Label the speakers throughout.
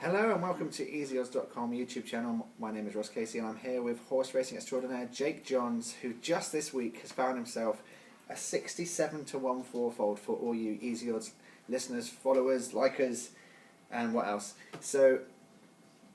Speaker 1: Hello and welcome to easyodds.com YouTube channel. My name is Ross Casey and I'm here with horse racing extraordinaire Jake Johns, who just this week has found himself a 67 to 1 fourfold for all you Easy Odds listeners, followers, likers and what else. So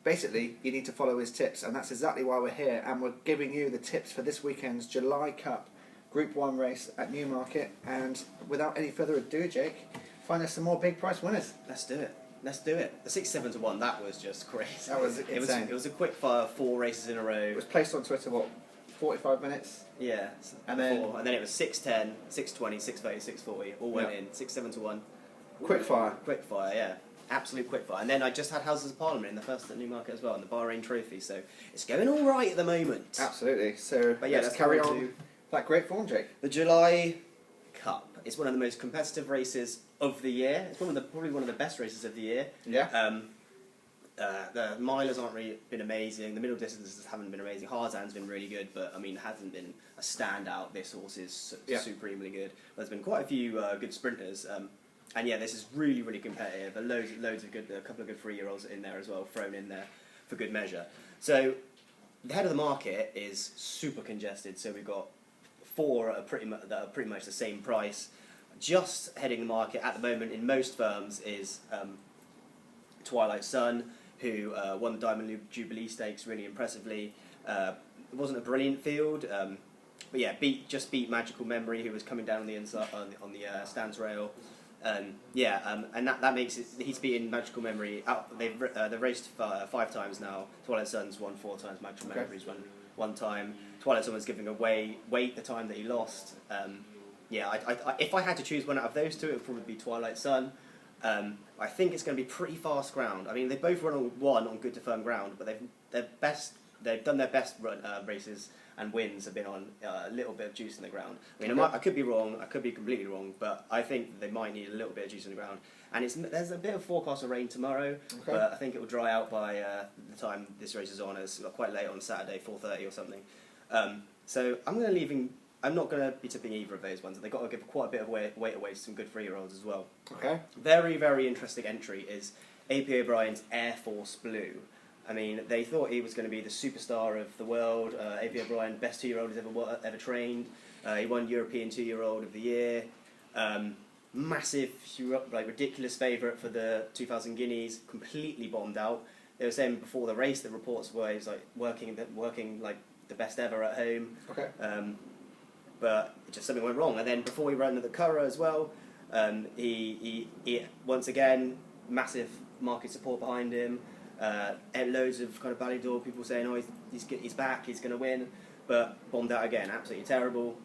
Speaker 1: basically you need to follow his tips, and that's exactly why we're here, and we're giving you the tips for this weekend's July Cup Group 1 race at Newmarket. And without any further ado, Jake, find us some more big price winners.
Speaker 2: Let's do it. Let's do it. The 67 to 1, that was just crazy.
Speaker 1: That was insane.
Speaker 2: It was a quick fire, 4 races in a row.
Speaker 1: It was placed on Twitter, what, 45 minutes?
Speaker 2: Yeah.
Speaker 1: And then
Speaker 2: it was 6:10, 6:20, 6:30, 6:40. All went in. 67 to 1.
Speaker 1: Quick fire.
Speaker 2: Quick fire, yeah. Absolute quick fire. And then I just had Houses of Parliament in the first at Newmarket as well, and the Bahrain Trophy. So it's going all right at the moment.
Speaker 1: Absolutely. So
Speaker 2: but yeah,
Speaker 1: let's carry on that great form, Jake.
Speaker 2: The July Cup. It's one of the most competitive races of the year. It's probably one of the best races of the year.
Speaker 1: Yeah.
Speaker 2: The milers aren't really been amazing. The middle distances haven't been amazing. Harzan's been really good, but I mean, hasn't been a standout. This horse is supremely good. There's been quite a few good sprinters, and yeah, this is really, really competitive. Loads of good, a couple of good 3-year-olds in there as well, thrown in there for good measure. So the head of the market is super congested. So we've got 4 that are pretty much the same price. Just heading the market at the moment in most firms is Twilight Sun, who won the Diamond Jubilee Stakes really impressively. It wasn't a brilliant field, but yeah, just beat Magical Memory, who was coming down on the inside on the stands rail. And that makes it. He's beaten Magical Memory. They've raced 5 times now. Twilight Sun's won 4 times. Magical Memory's won 1 time. Twilight Sun was giving away weight the time that he lost. If I had to choose one out of those 2, it would probably be Twilight Sun. I think it's going to be pretty fast ground. I mean, they both run on good to firm ground, but they've done their best races and wins have been on a little bit of juice in the ground. I mean, I could be wrong. I could be completely wrong, but I think they might need a little bit of juice in the ground. And there's a bit of forecast of rain tomorrow, but I think it will dry out by the time this race is on. It's quite late on Saturday, 4:30 or something. So I'm going to leave him. I'm not going to be tipping either of those ones. They've got to give quite a bit of weight away to some good 3-year-olds as well.
Speaker 1: Okay.
Speaker 2: Very, very interesting entry is A.P. O'Brien's Air Force Blue. I mean, they thought he was going to be the superstar of the world. A.P. O'Brien, best 2-year-old he's ever trained. He won European 2-year-old of the year. Massive, ridiculous favourite for the 2,000 Guineas. Completely bombed out. They were saying before the race, the reports were he was like working like the best ever at home.
Speaker 1: Okay.
Speaker 2: But just something went wrong. And then before he ran to the Curragh as well, he once again, massive market support behind him. Loads of kind of Ballydor people saying, oh, he's back, he's going to win. But bombed out again, absolutely terrible.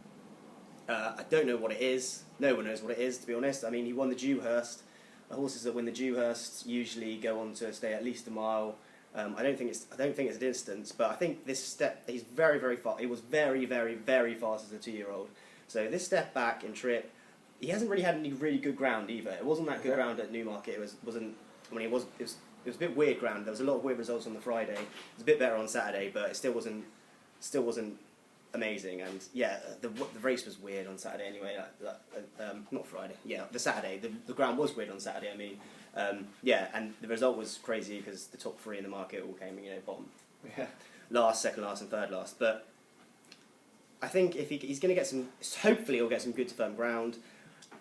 Speaker 2: I don't know what it is. No one knows what it is, to be honest. I mean, he won the Dewhurst. The horses that win the Dewhurst usually go on to stay at least a mile. I don't think it's a distance, but I think this step, he's very, very fast. He was very, very, very fast as a 2-year-old. So this step back in trip, he hasn't really had any really good ground either. It wasn't that good ground at Newmarket. It was a bit weird ground. There was a lot of weird results on the Friday. It was a bit better on Saturday, but it still wasn't amazing. And yeah, the race was weird on Saturday anyway. Not Friday. Yeah, the Saturday. The ground was weird on Saturday. I mean. And the result was crazy because the top 3 in the market all came, bottom.
Speaker 1: Yeah.
Speaker 2: Last, second last, and third last. But I think if he's going to get some, hopefully he'll get some good to firm ground.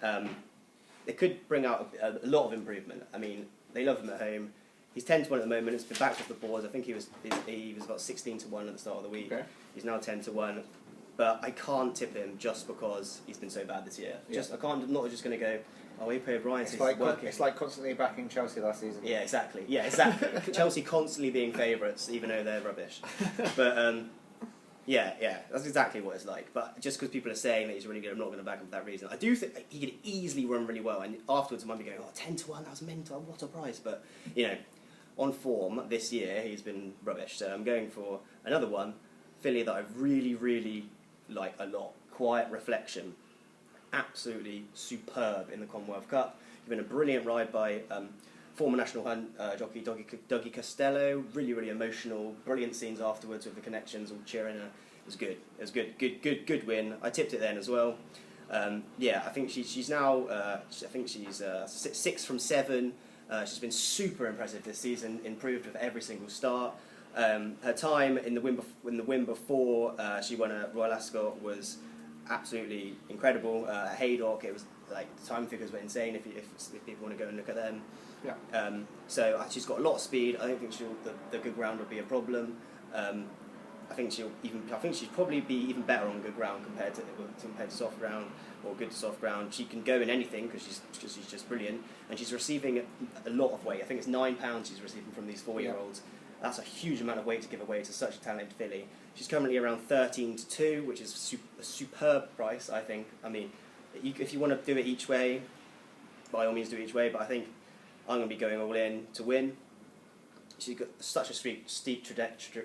Speaker 2: It could bring out a lot of improvement. I mean, they love him at home. He's 10 to 1 at the moment. It's been backed off the boards. I think he was about 16 to 1 at the start of the week.
Speaker 1: Okay.
Speaker 2: He's now 10 to 1. But I can't tip him just because he's been so bad this year.
Speaker 1: Yeah.
Speaker 2: I'm not just going to go, oh, A.P. O'Brien is working.
Speaker 1: It's like constantly backing Chelsea last season.
Speaker 2: Yeah, exactly. Chelsea constantly being favourites, even though they're rubbish. But that's exactly what it's like. But just because people are saying that he's really good, I'm not going to back him for that reason. I do think he could easily run really well, and afterwards I might be going, 10 to 1, that was mental, what a price. But on form this year, he's been rubbish. So I'm going for another one, filly that I really, really like a lot. Quiet Reflection. Absolutely superb in the Commonwealth Cup. Given a brilliant ride by former National Hunt jockey Dougie Costello. Really, really emotional. Brilliant scenes afterwards with the connections all cheering. It was good. It was good win. I tipped it then as well. I think she's now. I think she's 6 from 7. She's been super impressive this season, improved with every single start. Her time in the win before she won at Royal Ascot was absolutely incredible. At Haydock, it was like the time figures were insane. If people want to go and look at them,
Speaker 1: Yeah.
Speaker 2: So she's got a lot of speed. I don't think the good ground would be a problem. I think she'd probably be even better on good ground compared to soft ground or good to soft ground. She can go in anything because she's just brilliant, and she's receiving a lot of weight. I think it's £9 she's receiving from these 4-year-olds. That's a huge amount of weight to give away to such a talented filly. She's currently around 13-2, which is a superb price, I think. I mean, if you want to do it each way, by all means do it each way, but I think I'm going to be going all in to win. She's got such a steep trajectory.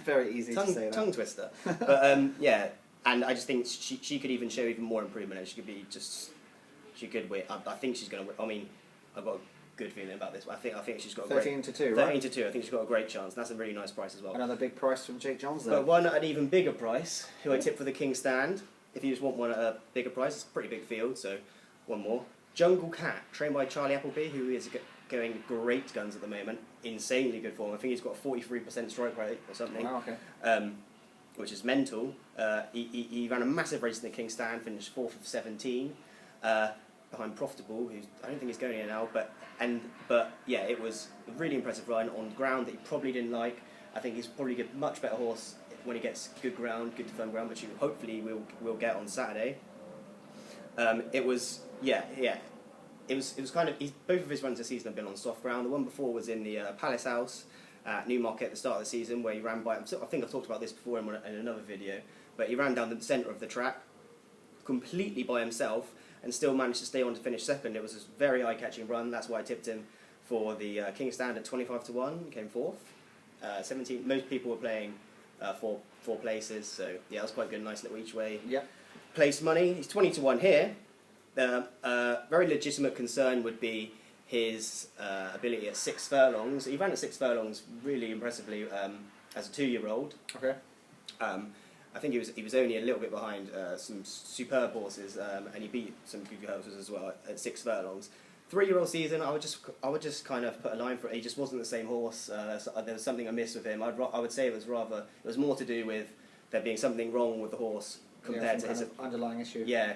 Speaker 1: Very easy to say that.
Speaker 2: Tongue twister. But yeah, and I just think she could even show even more improvement, and she could win. I think she's going to win. I mean, I've got a good feeling about this. I think she's got a
Speaker 1: 13-2,
Speaker 2: right?
Speaker 1: right?
Speaker 2: 13-2. I think she's got a great chance. And that's a really nice price as well.
Speaker 1: Another big price from Jake Johns there.
Speaker 2: But one at an even bigger price, who I tipped for the King Stand. If you just want one at a bigger price, it's a pretty big field, so one more. Jungle Cat, trained by Charlie Appleby, who is going great guns at the moment. Insanely good form. I think he's got a 43% strike rate or something.
Speaker 1: Wow, okay.
Speaker 2: Which is mental. He ran a massive race in the King Stand, finished 4th of 17, behind Profitable, who I don't think is going here now. But yeah, it was a really impressive run on ground that he probably didn't like. I think he's probably a much better horse when he gets good ground, good firm ground, which you hopefully will get on Saturday. It was kind of both of his runs this season have been on soft ground. The one before was in the Palace House at Newmarket at the start of the season, where he ran by. I think I've talked about this before in another video, but he ran down the centre of the track completely by himself and still managed to stay on to finish second. It was a very eye-catching run. That's why I tipped him for the King Stand at 25-1. He came 4th. 17. Most people were playing four places, so yeah, that's quite good. Nice little each way.
Speaker 1: Yeah.
Speaker 2: Place money. He's 20-1 here. Very legitimate concern would be his ability at 6 furlongs. He ran at 6 furlongs really impressively as a 2-year-old.
Speaker 1: Okay.
Speaker 2: I think he was only a little bit behind some superb horses, and he beat some good horses as well at 6 furlongs. 3-year-old season, I would just kind of put a line for it. He just wasn't the same horse. There was something amiss with him. I would say it was more to do with there being something wrong with the horse compared to his
Speaker 1: underlying issue.
Speaker 2: Yeah,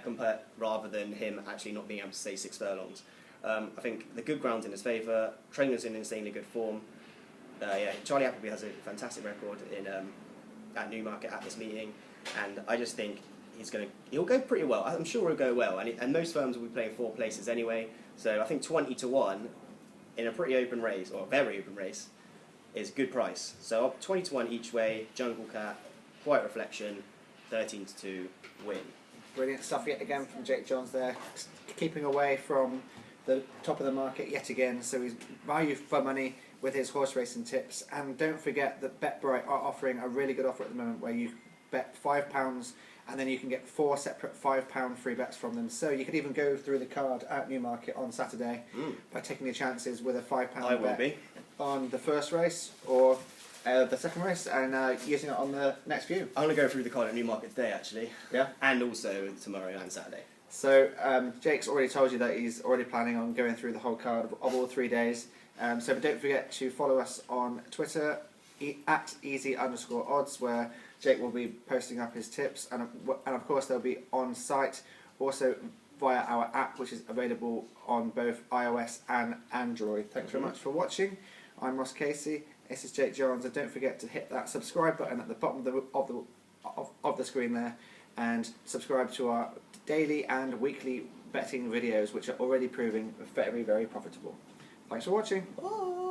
Speaker 2: rather than him actually not being able to say 6 furlongs. I think the good ground's in his favour. Trainer's in insanely good form. Yeah, Charlie Appleby has a fantastic record at Newmarket at this meeting, and I just think he'll go pretty well. I'm sure he'll go well, and most firms will be playing 4 places anyway. So I think 20-1 in a pretty open race, or a very open race, is a good price. So 20-1 each way. Jungle Cat, Quiet Reflection, 13-2 win.
Speaker 1: Brilliant stuff yet again from Jake Johns there, keeping away from the top of the market yet again. So he's value for money with his horse racing tips. And don't forget that BetBright are offering a really good offer at the moment where you bet £5 and then you can get 4 separate £5 free bets from them. So you could even go through the card at Newmarket on Saturday by taking your chances with a £5 bet on the first race or the second race and using it on the next few.
Speaker 2: I'm going to go through the card at Newmarket today, actually.
Speaker 1: Yeah.
Speaker 2: And also tomorrow and Saturday.
Speaker 1: So Jake's already told you that he's already planning on going through the whole card of all 3 days. So don't forget to follow us on Twitter at easy_odds, where Jake will be posting up his tips, and of course they'll be on site also via our app, which is available on both iOS and Android. Thanks very much for watching. I'm Ross Casey. This is Jake Johns, and don't forget to hit that subscribe button at the bottom of the screen there, and subscribe to our daily and weekly betting videos, which are already proving very, very profitable. Thanks for watching.
Speaker 2: Bye.